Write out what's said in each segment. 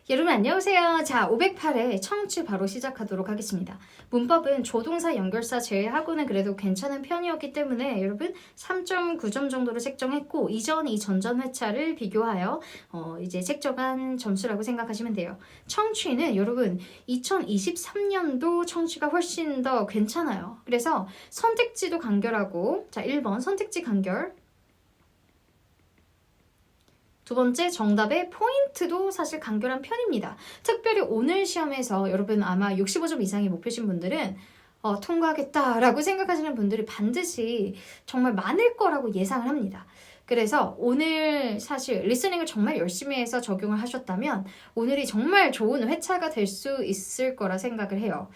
여러분 안녕하세요. 자, 508회 청취 바로 시작하도록 하겠습니다. 문법은 조동사 연결사 제외하고는 그래도 괜찮은 편이었기 때문에 여러분 3.9점 정도로 책정했고 이전, 전전 회차를 비교하여 이제 책정한 점수라고 생각하시면 돼요. 청취는 여러분 2023년도 청취가 훨씬 더 괜찮아요. 그래서 선택지도 간결하고 자, 1번 선택지 간결, 두 번째, 정답의 포인트도 사실 간결한 편입니다. 특별히 오늘 시험에서 여러분 아마 65점 이상이 목표신 분들은 통과하겠다라고 생각하시는 분들이 반드시 정말 많을 거라고 예상을 합니다. 그래서 오늘 사실 리스닝을 정말 열심히 해서 적용을 하셨다면 오늘이 정말 좋은 회차가 될 수 있을 거라 생각을 해요.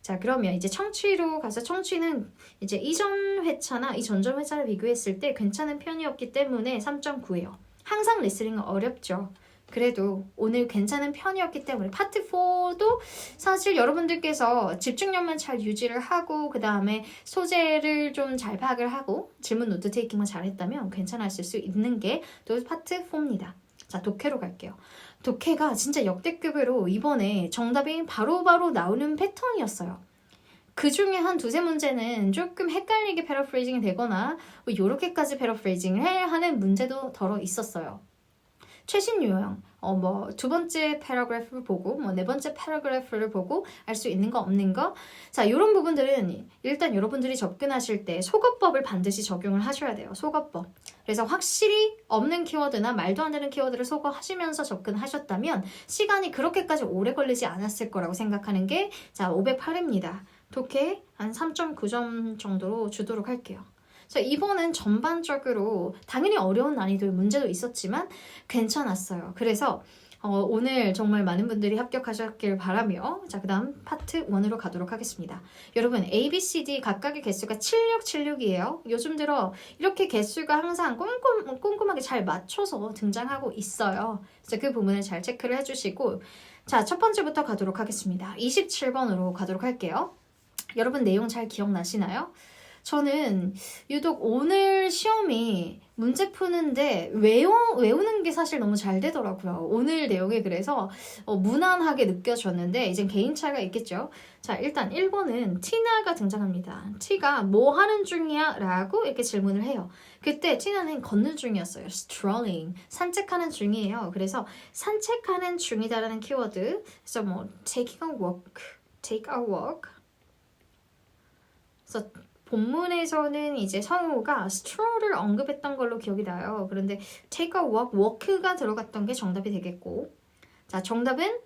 자, 그러면 이제 청취로 가서 청취는 이제 이전 회차나 이 전전 회차를 비교했을 때 괜찮은 편이었기 때문에 3.9예요. 항상 리스닝은 어렵죠. 그래도 오늘 괜찮은 편이었기 때문에 파트 4도 사실 여러분들께서 집중력만 잘 유지를 하고 그 다음에 소재를 좀 잘 파악을 하고 질문 노트 테이킹만 잘했다면 괜찮았을 수 있는 게 또 파트 4입니다. 자, 독해로 갈게요. 독해가 진짜 역대급으로 이번에 정답이 바로바로 나오는 패턴이었어요. 그 중에 한 두세 문제는 조금 헷갈리게 패러프레이징이 되거나 뭐 요렇게까지 패러프레이징을 하는 문제도 덜어 있었어요. 최신 유형, 두 번째 패러그래프를 보고, 네 번째 패러그래프를 보고 알 수 있는 거 없는 거. 자, 이런 부분들은 일단 여러분들이 접근하실 때 속어법을 반드시 적용을 하셔야 돼요. 속어법. 그래서 확실히 없는 키워드나 말도 안 되는 키워드를 속어하시면서 접근하셨다면 시간이 그렇게까지 오래 걸리지 않았을 거라고 생각하는 게 자, 508입니다. 독해 한 3.9점 정도로 주도록 할게요. 자, 이번은 전반적으로 당연히 어려운 난이도의 문제도 있었지만 괜찮았어요. 그래서 오늘 정말 많은 분들이 합격하셨길 바라며 자, 그 다음 파트 1으로 가도록 하겠습니다. 여러분 A, B, C, D 각각의 개수가 7676이에요. 요즘 들어 이렇게 개수가 항상 꼼꼼하게 잘 맞춰서 등장하고 있어요. 그래서 그 부분을 잘 체크를 해주시고 자, 첫 번째부터 가도록 하겠습니다. 27번으로 가도록 할게요. 여러분 내용 잘 기억나시나요? 저는 유독 오늘 시험이 문제 푸는데 외우는 게 사실 너무 잘 되더라고요. 오늘 내용이 그래서 무난하게 느껴졌는데 이젠 개인차가 있겠죠. 자, 일단 1번은 티나가 등장합니다. 티가 뭐 하는 중이야? 라고 이렇게 질문을 해요. 그때 티나는 걷는 중이었어요. strolling, 산책하는 중이에요. 그래서 산책하는 중이다라는 키워드 그래서 뭐 taking a walk, take a walk 그래서 본문에서는 이제 성우가 stroll을 언급했던 걸로 기억이 나요. 그런데 take a walk, walk가 들어갔던 게 정답이 되겠고 자, 정답은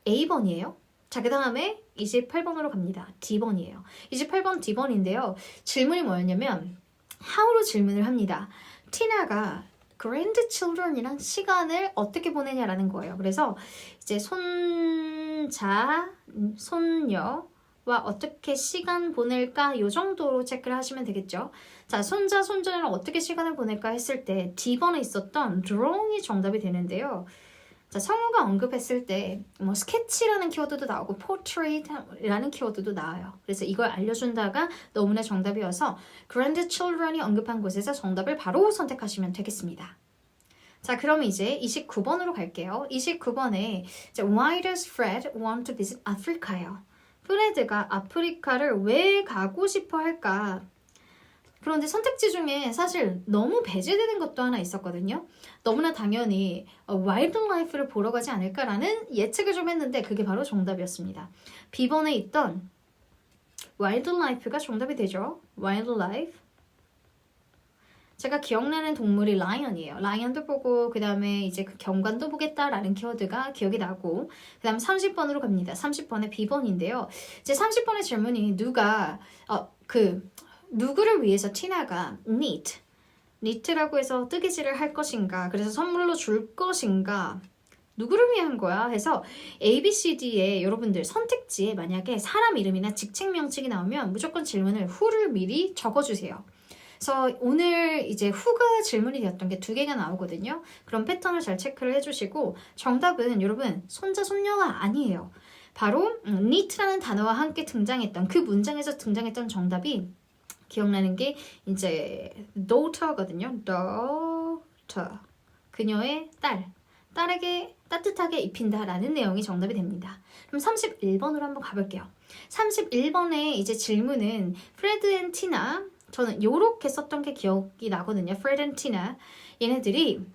A번이에요. 자, 그 다음에 28번으로 갑니다. D번이에요. 28번 D번인데요. 질문이 뭐였냐면 how로 질문을 합니다. 티나가 grandchildren이랑 시간을 어떻게 보내냐라는 거예요. 그래서 이제 손자, 손녀 와 어떻게 시간 보낼까 요 정도로 체크를 하시면 되겠죠. 자, 손자, 손자랑 어떻게 시간을 보낼까 했을 때 D번에 있었던 drawing이 정답이 되는데요. 자, 성우가 언급했을 때 뭐 스케치라는 키워드도 나오고 portrait라는 키워드도 나와요. 그래서 이걸 알려준다가 너무나 정답이어서 grandchildren이 언급한 곳에서 정답을 바로 선택하시면 되겠습니다. 자, 그럼 이제 29번으로 갈게요. 29번에 Why does Fred want to visit Africa요? 프레드가 아프리카를 왜 가고 싶어 할까? 그런데 선택지 중에 사실 너무 배제되는 것도 하나 있었거든요. 너무나 당연히 와일드라이프를 보러 가지 않을까라는 예측을 좀 했는데 그게 바로 정답이었습니다. B번에 있던 와일드라이프가 정답이 되죠. 와일드라이프. 제가 기억나는 동물이 라이언이에요. 라이언도 보고 그 다음에 이제 그 경관도 보겠다라는 키워드가 기억이 나고 그 다음 30번으로 갑니다. 30번의 B번인데요. 이제 30번의 질문이 누구를 위해서 티나가 knit라고 해서 뜨개질을 할 것인가 그래서 선물로 줄 것인가 누구를 위한 거야? 해서 A, B, C, D에 여러분들 선택지에 만약에 사람 이름이나 직책 명칭이 나오면 무조건 질문을 who를 미리 적어주세요. 그래서 오늘 이제 who가 질문이 되었던 게 2개가 나오거든요. 그런 패턴을 잘 체크를 해주시고 정답은 여러분 손자 손녀가 아니에요. 바로 knit라는 단어와 함께 등장했던 그 문장에서 등장했던 정답이 기억나는 게 이제 daughter거든요. daughter 그녀의 딸 딸에게 따뜻하게 입힌다라는 내용이 정답이 됩니다. 그럼 31번으로 한번 가볼게요. 31번의 이제 질문은 프레드 앤 티나, 저는 요렇게 썼던 게 기억이 나거든요. 프레드 앤 티나 얘네들이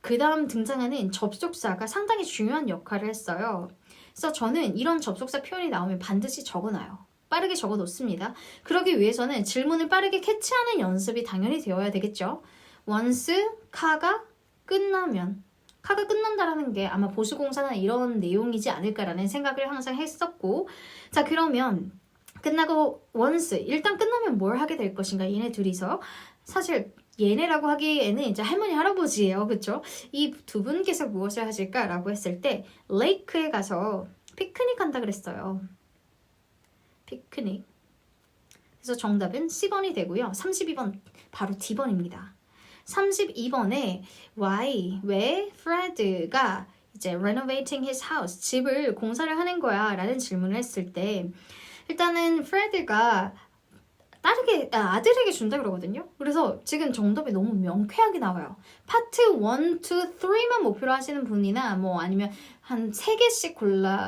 그 다음 등장하는 접속사가 상당히 중요한 역할을 했어요. 그래서 저는 이런 접속사 표현이 나오면 반드시 적어놔요. 빠르게 적어 놓습니다. 그러기 위해서는 질문을 빠르게 캐치하는 연습이 당연히 되어야 되겠죠. once 카가 끝나면, 카가 끝난다라는 게 아마 보수공사나 이런 내용이지 않을까라는 생각을 항상 했었고, 자 그러면 끝나고 once 일단 끝나면 뭘 하게 될 것인가, 얘네 둘이서. 사실 얘네라고 하기에는 이제 할머니 할아버지예요, 그쵸? 이 두 분께서 무엇을 하실까라고 했을 때 레이크에 가서 피크닉 한다 그랬어요. 피크닉. 그래서 정답은 C번이 되고요. 32번 바로 D번입니다. 32번에 why, 왜 프레드가 이제 renovating his house, 집을 공사를 하는 거야 라는 질문을 했을 때, 일단은 프레드가 아들에게 준다 그러거든요. 그래서 지금 정답이 너무 명쾌하게 나와요. 파트 1, 2, 3만 목표로 하시는 분이나 뭐 아니면 한 3개씩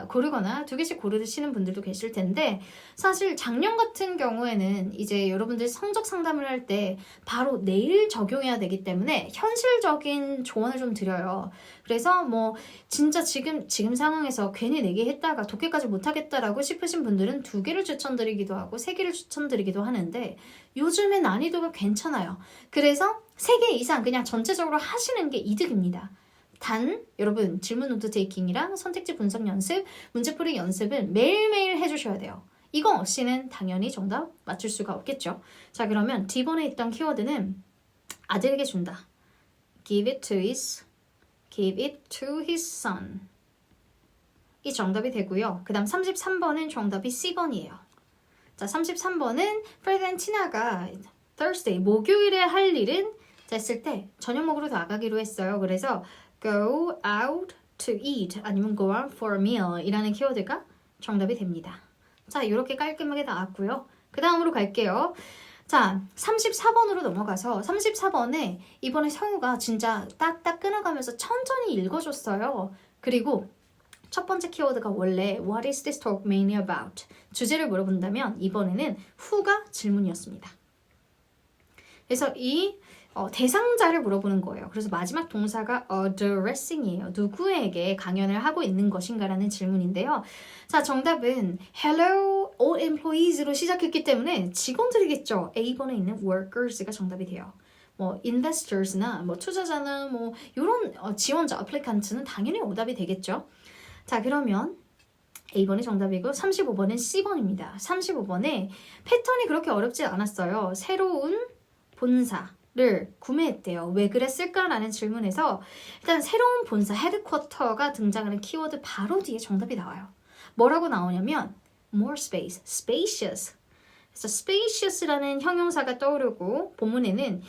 고르거나 2개씩 고르시는 분들도 계실 텐데, 사실 작년 같은 경우에는 이제 여러분들 성적 상담을 할 때 바로 내일 적용해야 되기 때문에 현실적인 조언을 좀 드려요. 그래서 뭐 진짜 지금 상황에서 괜히 4개 했다가 독해까지 못하겠다라고 싶으신 분들은 2개를 추천드리기도 하고 3개를 추천드리기도 하는데, 요즘에 난이도가 괜찮아요. 그래서 3개 이상 그냥 전체적으로 하시는 게 이득입니다. 단 여러분 질문 노트 테이킹이랑 선택지 분석 연습, 문제풀이 연습은 매일매일 해주셔야 돼요. 이거 없이는 당연히 정답 맞출 수가 없겠죠. 자 그러면 D번에 있던 키워드는 아들에게 준다. Give it to his son. 이 정답이 되고요. 그 다음 33번은 정답이 C번이에요. 자 33번은 프레드 앤 티나가 Thursday, 목요일에 할 일은 했을 때 저녁 먹으러 나가기로 했어요. 그래서 go out to eat 아니면 go out for a meal 이라는 키워드가 정답이 됩니다. 자 이렇게 깔끔하게 나왔고요. 그 다음으로 갈게요. 자 34번으로 넘어가서 34번에 이번에 성우가 진짜 딱딱 끊어가면서 천천히 읽어줬어요. 그리고 첫 번째 키워드가 원래 What is this talk mainly about? 주제를 물어본다면 이번에는 who가 질문이었습니다. 그래서 이 대상자를 물어보는 거예요. 그래서 마지막 동사가 addressing이에요. 누구에게 강연을 하고 있는 것인가라는 질문인데요. 자, 정답은 Hello all employees로 시작했기 때문에 직원들이겠죠. A번에 있는 workers가 정답이 돼요. 뭐 investors나 뭐 투자자나 뭐 이런 지원자, applicant는 당연히 오답이 되겠죠. 자, 그러면 A번이 정답이고 35번은 C번입니다. 35번에 패턴이 그렇게 어렵지 않았어요. 새로운 본사를 구매했대요. 왜 그랬을까라는 질문에서 일단 새로운 본사, 헤드쿼터가 등장하는 키워드 바로 뒤에 정답이 나와요. 뭐라고 나오냐면 more space, spacious. 그래서 spacious라는 형용사가 떠오르고 본문에는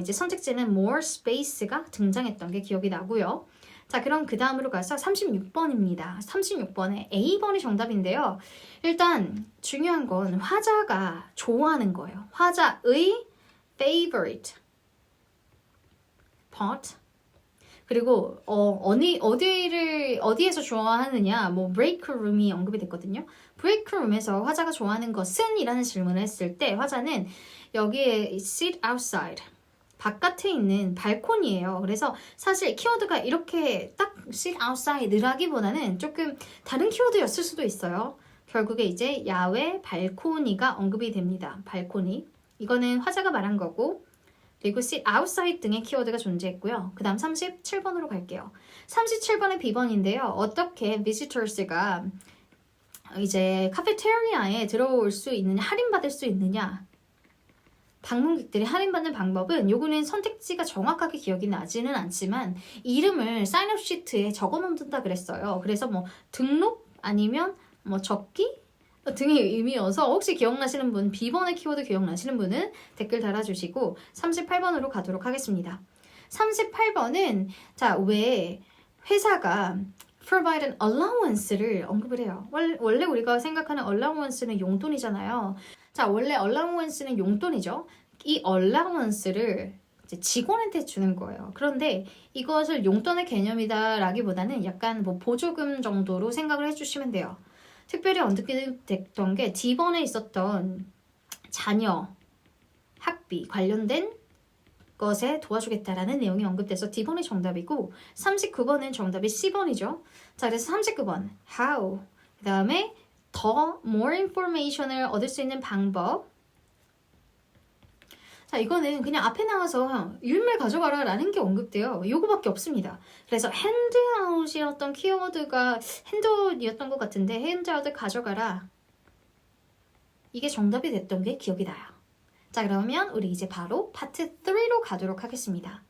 이제 선택지는 more space가 등장했던 게 기억이 나고요. 자, 그럼 그 다음으로 가서 36번입니다. 36번에 A번이 정답인데요. 일단 중요한 건 화자가 좋아하는 거예요. 화자의 favorite part. 그리고 어디에서 좋아하느냐, 뭐 break room이 언급이 됐거든요. break room에서 화자가 좋아하는 것은 이라는 질문을 했을 때 화자는 여기에 sit outside, 바깥에 있는 발코니예요. 그래서 사실 키워드가 이렇게 딱 sit outside라기보다는 조금 다른 키워드였을 수도 있어요. 결국에 이제 야외 발코니가 언급이 됩니다. 발코니. 이거는 화자가 말한 거고, 그리고 sit outside 등의 키워드가 존재했고요. 그 다음 37번으로 갈게요. 37번의 B번인데요. 어떻게 visitors가 이제 카페테리아에 들어올 수 있느냐, 할인받을 수 있느냐, 방문객들이 할인받는 방법은, 요거는 선택지가 정확하게 기억이 나지는 않지만 이름을 사인업 시트에 적어 놓는다 그랬어요. 그래서 뭐 등록 아니면 뭐 적기 등의 의미여서 혹시 기억나시는 분, B번의 키워드 기억나시는 분은 댓글 달아주시고 38번으로 가도록 하겠습니다. 38번은 자, 왜 회사가 provide an allowance를 언급을 해요. 원래 우리가 생각하는 allowance는 용돈이잖아요. 자, 원래 allowance는 용돈이죠. 이 allowance를 이제 직원한테 주는 거예요. 그런데 이것을 용돈의 개념이다라기보다는 약간 뭐 보조금 정도로 생각을 해주시면 돼요. 특별히 언급됐던 게 D번에 있었던 자녀 학비 관련된 것에 도와주겠다라는 내용이 언급돼서 D번이 정답이고 39번은 정답이 C번이죠. 자, 그래서 39번 how 그 다음에 더 more information을 얻을 수 있는 방법. 자, 이거는 그냥 앞에 나와서 율말 가져가라 라는 게 언급돼요. 요거밖에 없습니다. 그래서 핸드아웃이었던 키워드가 핸드아웃이었던 것 같은데 핸드아웃을 가져가라. 이게 정답이 됐던 게 기억이 나요. 자, 그러면 우리 이제 바로 파트 3로 가도록 하겠습니다.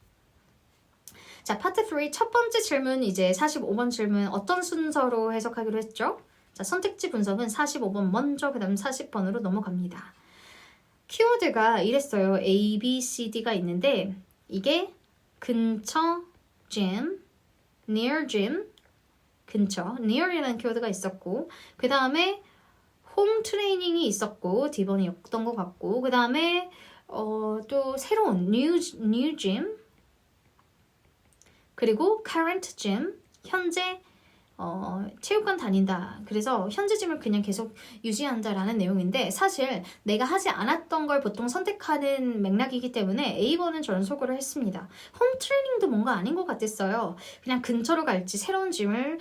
자, 파트 3 첫 번째 질문 이제 45번 질문 어떤 순서로 해석하기로 했죠? 자, 선택지 분석은 45번 먼저 그 다음 40번으로 넘어갑니다. 키워드가 이랬어요. A, B, C, D가 있는데 이게 근처, gym, near gym, 근처, near이라는 키워드가 있었고 그 다음에 홈 트레이닝이 있었고 D번이었던 것 같고 그 다음에 또 새로운 new gym 그리고 current gym, 현재 체육관 다닌다. 그래서 현재 짐을 그냥 계속 유지한다라는 내용인데 사실 내가 하지 않았던 걸 보통 선택하는 맥락이기 때문에 A번은 저는 소거를 했습니다. 홈 트레이닝도 뭔가 아닌 것 같았어요. 그냥 근처로 갈지 새로운 짐을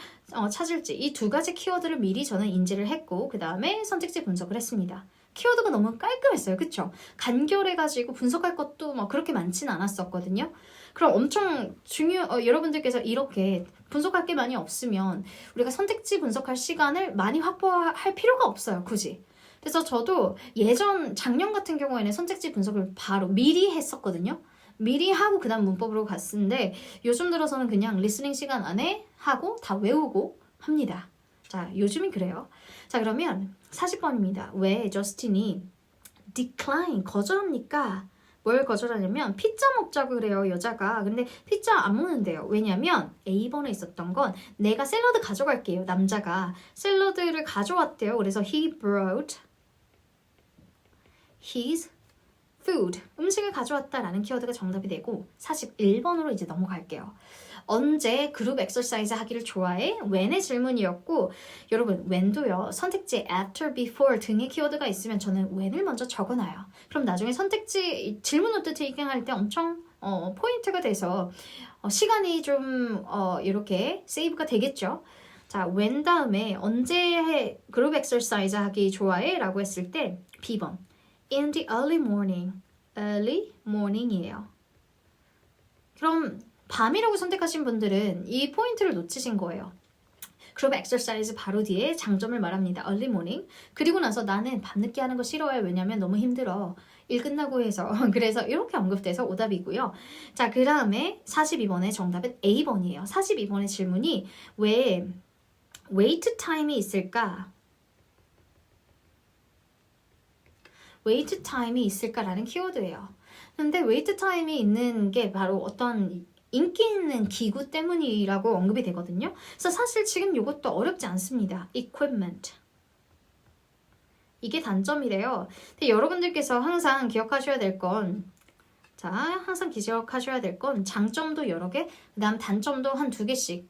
찾을지 이 두 가지 키워드를 미리 저는 인지를 했고 그 다음에 선택지 분석을 했습니다. 키워드가 너무 깔끔했어요. 그쵸? 간결해가지고 분석할 것도 막 그렇게 많지는 않았었거든요. 그럼 엄청 여러분들께서 이렇게 분석할 게 많이 없으면 우리가 선택지 분석할 시간을 많이 확보할 필요가 없어요. 굳이. 그래서 저도 작년 같은 경우에는 선택지 분석을 바로 미리 했었거든요. 미리 하고 그 다음 문법으로 갔는데 요즘 들어서는 그냥 리스닝 시간 안에 하고 다 외우고 합니다. 자, 요즘이 그래요. 자, 그러면 40번입니다. 왜 저스틴이 decline, 거절합니까? 뭘 거절하냐면 피자 먹자고 그래요, 여자가. 근데 피자 안 먹는데요. 왜냐면 A번에 있었던 건 내가 샐러드 가져갈게요. 남자가 샐러드를 가져왔대요. 그래서 he brought his food, 음식을 가져왔다라는 키워드가 정답이 되고 41번으로 이제 넘어갈게요. 언제 그룹 엑서사이즈 하기를 좋아해? when의 질문이었고 여러분 when도요 선택지 after, before 등의 키워드가 있으면 저는 when을 먼저 적어놔요. 그럼 나중에 선택지 질문 노트 테이킹할 때 엄청 포인트가 돼서 시간이 좀 이렇게 세이브가 되겠죠. 자, when 다음에 언제 그룹 엑서사이즈 하기 좋아해? 라고 했을 때 B번 in the early morning, early morning이에요. 그럼 밤이라고 선택하신 분들은 이 포인트를 놓치신 거예요. 그룹 엑서사이즈 바로 뒤에 장점을 말합니다. early morning. 그리고 나서 나는 밤늦게 하는 거 싫어요. 왜냐면 너무 힘들어. 일 끝나고 해서. 그래서 이렇게 언급돼서 오답이고요. 자, 그 다음에 42번의 정답은 A번이에요. 42번의 질문이 왜 wait time이 있을까? wait time이 있을까라는 키워드예요. 근데 wait time이 있는 게 바로 어떤 인기 있는 기구 때문이라고 언급이 되거든요. 그래서 사실 지금 이것도 어렵지 않습니다. equipment. 이게 단점이래요. 근데 여러분들께서 항상 기억하셔야 될 건 항상 기억하셔야 될 건 장점도 여러 개, 그 다음 단점도 한 두 개씩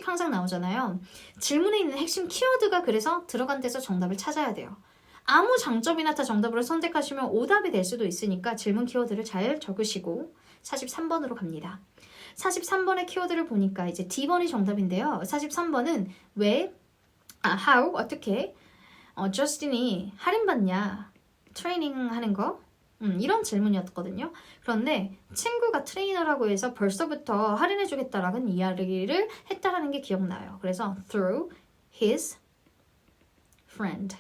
항상 나오잖아요. 질문에 있는 핵심 키워드가 그래서 들어간 데서 정답을 찾아야 돼요. 아무 장점이나 다 정답으로 선택하시면 오답이 될 수도 있으니까 질문 키워드를 잘 적으시고 43번으로 갑니다. 43번의 키워드를 보니까 이제 D번이 정답인데요. 43번은 how, 어떻게 저스틴이 할인받냐, 트레이닝 하는 거 이런 질문이었거든요. 그런데 친구가 트레이너라고 해서 벌써부터 할인해주겠다라는 이야기를 했다라는 게 기억나요. 그래서 through his friend,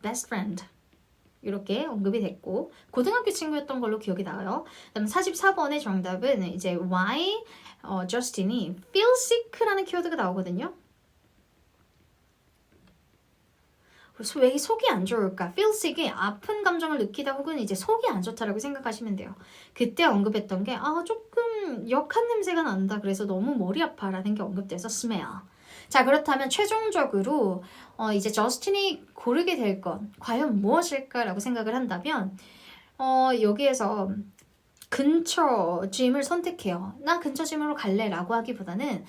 best friend 이렇게 언급이 됐고 고등학교 친구였던 걸로 기억이 나요. 그다음 44번의 정답은 이제 why 저스틴이 feel sick라는 키워드가 나오거든요. 그래서 왜 속이 안 좋을까? feel sick이 아픈 감정을 느끼다 혹은 이제 속이 안 좋다라고 생각하시면 돼요. 그때 언급했던 게 조금 역한 냄새가 난다. 그래서 너무 머리 아파라는 게 언급돼서 smell. 자, 그렇다면 최종적으로 이제 저스틴이 고르게 될 건 과연 무엇일까라고 생각을 한다면 여기에서 근처 짐을 선택해요. 나 근처 짐으로 갈래 라고 하기보다는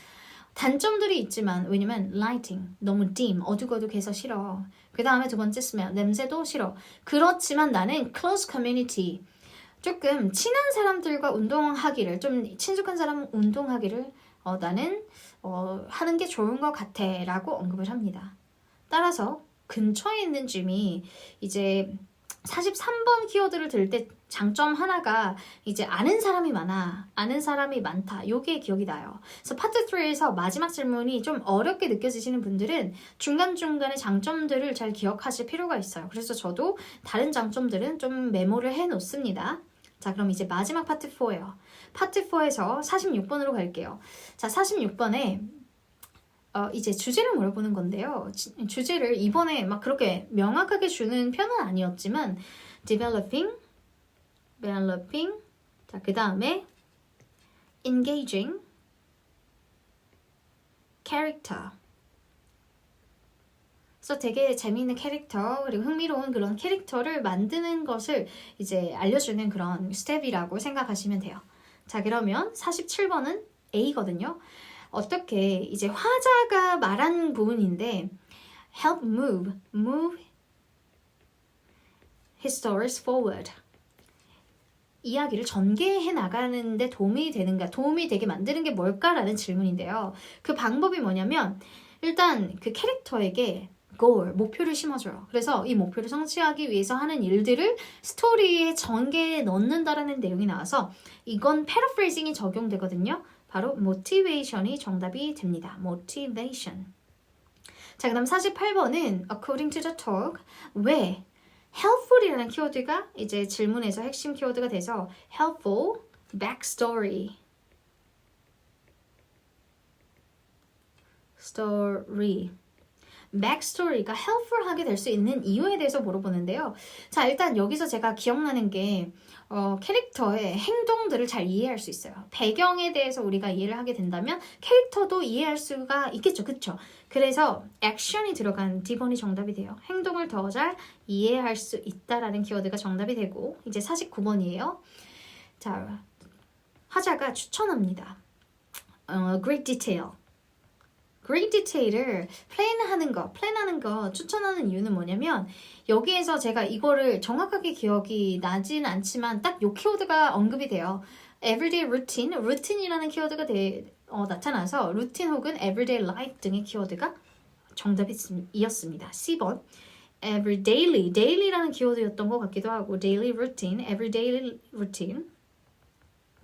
단점들이 있지만 왜냐면 lighting 너무 dim 어둑어둑해서 싫어. 그 다음에 두 번째 smell 냄새도 싫어. 그렇지만 나는 close community 조금 친한 사람들과 운동하기를 좀 친숙한 사람 운동하기를 나는 하는 게 좋은 것 같아 라고 언급을 합니다. 따라서 근처에 있는 짐이 이제 43번 키워드를 들 때 장점 하나가 이제 아는 사람이 많아. 아는 사람이 많다. 요게 기억이 나요. 그래서 파트 3에서 마지막 질문이 좀 어렵게 느껴지시는 분들은 중간중간에 장점들을 잘 기억하실 필요가 있어요. 그래서 저도 다른 장점들은 좀 메모를 해 놓습니다. 자, 그럼 이제 마지막 파트 4예요. 파트 4에서 46번으로 갈게요. 자, 46번에 이제 주제를 물어보는 건데요. 주제를 이번에 막 그렇게 명확하게 주는 편은 아니었지만 developing, 자, 그 다음에 engaging, character. 그래서 되게 재미있는 캐릭터 그리고 흥미로운 그런 캐릭터를 만드는 것을 이제 알려주는 그런 스텝이라고 생각하시면 돼요. 자, 그러면 47번은 A거든요. 어떻게 이제 화자가 말한 부분인데 help move his stories forward. 이야기를 전개해 나가는데 도움이 되는가, 도움이 되게 만드는 게 뭘까라는 질문인데요. 그 방법이 뭐냐면 일단 그 캐릭터에게 goal, 목표를 심어줘요. 그래서 이 목표를 성취하기 위해서 하는 일들을 스토리에 전개해 넣는다라는 내용이 나와서 이건 paraphrasing이 적용되거든요. 바로 motivation이 정답이 됩니다. motivation. 자, 그 다음 48번은 according to the talk 왜 helpful이라는 키워드가 이제 질문에서 핵심 키워드가 돼서 helpful backstory backstory가 helpful하게 될 수 있는 이유에 대해서 물어보는데요. 자, 일단 여기서 제가 기억나는 게 캐릭터의 행동들을 잘 이해할 수 있어요. 배경에 대해서 우리가 이해를 하게 된다면 캐릭터도 이해할 수가 있겠죠. 그쵸? 그래서 액션이 들어간 D번이 정답이 돼요. 행동을 더 잘 이해할 수 있다라는 키워드가 정답이 되고 이제 49번이에요. 자, 화자가 추천합니다. great detail. great detail을 플랜하는 거 추천하는 이유는 뭐냐면 여기에서 제가 이거를 정확하게 기억이 나진 않지만 딱 요 키워드가 언급이 돼요. everyday 루틴이라는 키워드가 나타나서 루틴 혹은 everyday life 등의 키워드가 정답이었습니다. C번 daily라는 키워드였던 것 같기도 하고 daily routine, everyday routine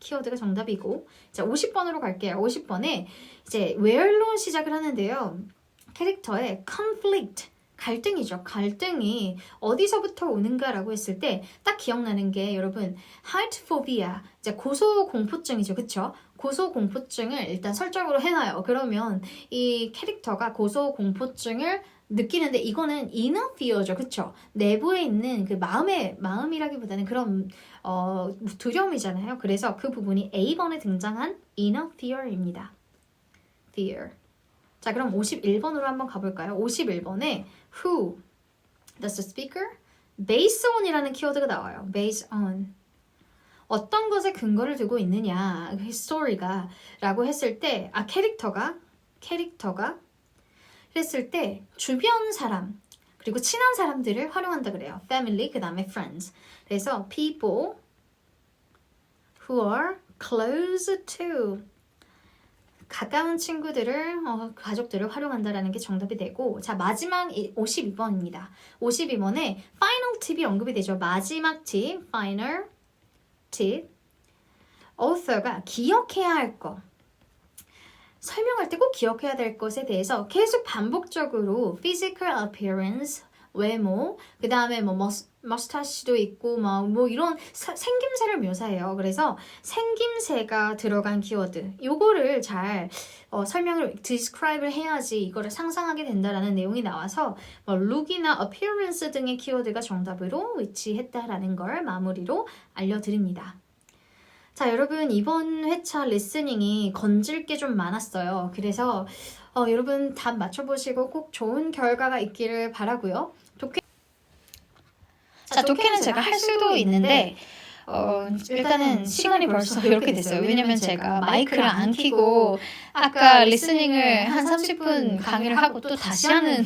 키워드가 정답이고 자 50번으로 갈게요. 50번에 이제 where로 시작을 하는데요. 캐릭터의 conflict 갈등이죠. 갈등이 어디서부터 오는가라고 했을 때 딱 기억나는 게 여러분 height phobia 이제 고소공포증이죠. 그쵸? 고소공포증을 일단 설정으로 해놔요. 그러면 이 캐릭터가 고소공포증을 느끼는데 이거는 inner fear죠. 그쵸? 내부에 있는 그 마음이라기보다는 그런 두려움이잖아요. 그래서 그 부분이 A번에 등장한 inner fear입니다. fear. 자, 그럼 51번으로 한번 가볼까요? 51번에 who does the speaker? based on이라는 키워드가 나와요. based on. 어떤 것에 근거를 두고 있느냐, history가 라고 했을 때, 캐릭터가 그랬을 때 주변 사람 그리고 친한 사람들을 활용한다 그래요. family 그 다음에 friends. 그래서 people who are close to 가까운 친구들을 가족들을 활용한다라는 게 정답이 되고 자 마지막 52번입니다. 52번에 final 팁이 언급이 되죠. 마지막 팁 final 팁 author가 기억해야 할 것 설명할 때 꼭 기억해야 될 것에 대해서 계속 반복적으로 physical appearance, 외모, 그 다음에 머스타시도 있고 뭐 이런 생김새를 묘사해요. 그래서 생김새가 들어간 키워드 요거를 잘 설명을 describe를 해야지 이거를 상상하게 된다라는 내용이 나와서 look이나 appearance 등의 키워드가 정답으로 위치했다라는 걸 마무리로 알려드립니다. 자, 여러분 이번 회차 리스닝이 건질 게 좀 많았어요. 그래서 여러분 답 맞춰보시고 꼭 좋은 결과가 있기를 바라고요. 독해는 제가 할 수도 있는데 일단은 시간이 벌써 이렇게 됐어요. 왜냐면 제가 마이크를 안 켜고 아까 리스닝을 한 30분 강의를 하고 또 다시 하는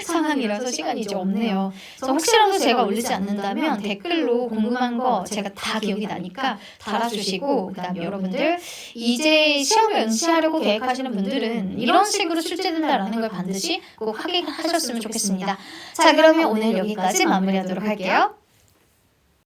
상황이라서 시간이 이제 없네요. 그래서 혹시라도 제가 올리지 않는다면 댓글로 궁금한 거 제가 다 기억이 나니까 달아주시고, 그다음 여러분들 이제 시험을 응시하려고 계획하시는 분들은 이런 식으로 출제된다라는 걸 반드시 꼭 확인하셨으면 좋겠습니다. 자, 그러면 오늘 여기까지 마무리하도록 할게요.